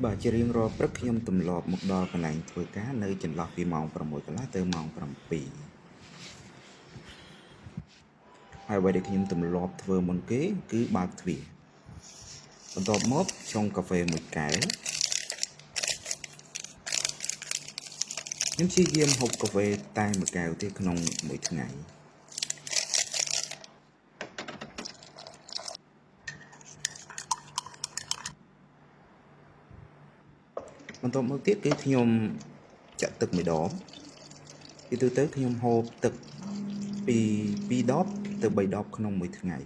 Bà chỉ riêng rồi rất nhom tụm lọp một đo cái này thôi cá nơi chỉnh lọp vì mong from một cái lá từ mong from pì hai vậy để nhom tụm lọp vừa một kế cứ ba thủy đọp móp trong cà phê một cái những chi game hộp cà phê tay một cái thì không mỗi ngày còn tôi mới tiếp cái nhom chặtទឹកmười đó thì tôi tới nhom hộpទឹកpi đóp từ 7 đóp không mỗi ngày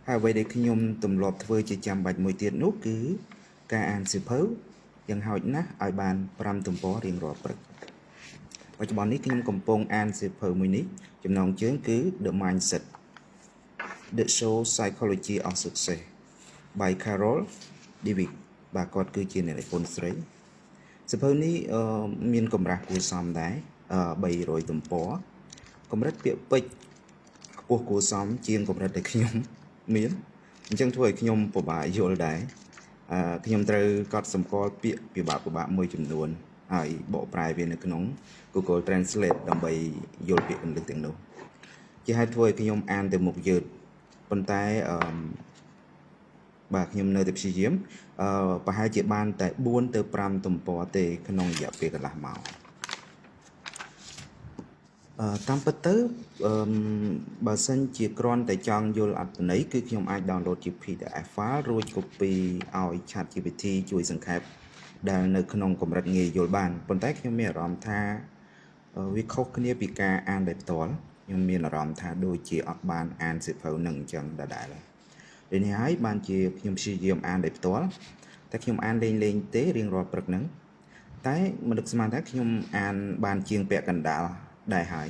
hai vậy để nhom tụm lọp vừa chỉ chăm bạch mùi tiền nút cứ ca an sự phớยังหอยนะไอบานปรำตุ่มปอเรียงรอปรึกปัจจุบันนี้ខ្ញុំកំពុងអានសៀវភៅមួយនេះចំណងជើងគឺ The Mindset The Soul Psychology of Success by Carol Dweck បាទគាត់គឺជាអ្នកនិពន្ធស្រីសៀវភៅនេះមានកម្រាស់គួរសមដែរ300ទំព័រកម្រិតពាក្យពេចន៍ខ្ពស់គួរសមជាងកម្រិតដែលខ្ញុំមានអញ្ចឹងធ្វើឲ្យខ្ញុំពិបាកយល់ដែរខ្ញុំត្រូវកត់សម្គាល់ពាក្យពិបាកមួយចំនួនហើយបកប្រែវានៅក្នុង Google Translate ដើម្បីយល់ពាក្យគន្លឹះទាំងនោះជាហេតុធ្វើឲ្យខ្ញុំអានទៅមុខយឺតប៉ុន្តែបាទខ្ញុំនៅតែព្យាយាមប្រហែលជាបានតែ4ទៅ5ទំព័រទេក្នុងរយៈពេលកន្លះម៉ោងតាមពិតទៅបើសិនជាគ្រាន់តែចង់យល់អត្ថន័យគឺខ្ញុំអាច download ជា PDF file រួច copy ឲ្យ ChatGPT ជួយសង្ខេបដែលនៅក្នុងកម្រិតងាយយល់បានប៉ុន្តែខ្ញុំមានអារម្មណ៍ថាវាខុសគ្នាពីការអានដោយផ្ទាល់ខ្ញុំមានអារម្មណ៍ថាដូចជាអត់បានអានសៀវភៅនឹងអញ្ចឹងដដែលដូចនេះហើយបានជាខ្ញុំព្យាយាមអានដោយផ្ទាល់តែខ្ញុំអានលេងទេរៀងរាល់ព្រឹកហ្នឹងតែមិននឹកស្មានថាខ្ញុំអានបានជាងពាក់កណ្ដាលដែរហើយ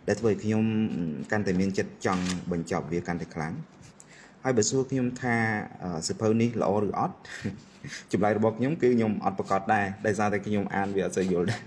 ដែលធ្វើឲ្យខ្ញុំកាន់តែមានចិត្តចង់បញ្ចប់វាកាន់តែខ្លាំងហើយបើសួរខ្ញុំថាសៀវភៅនេះល្អឬអត់ចម្លើយរបស់ខ្ញុំគឺខ្ញុំអត់ប្រកាសដែរដោយសារតែខ្ញុំអានវាអត់សូវយល់ដែរ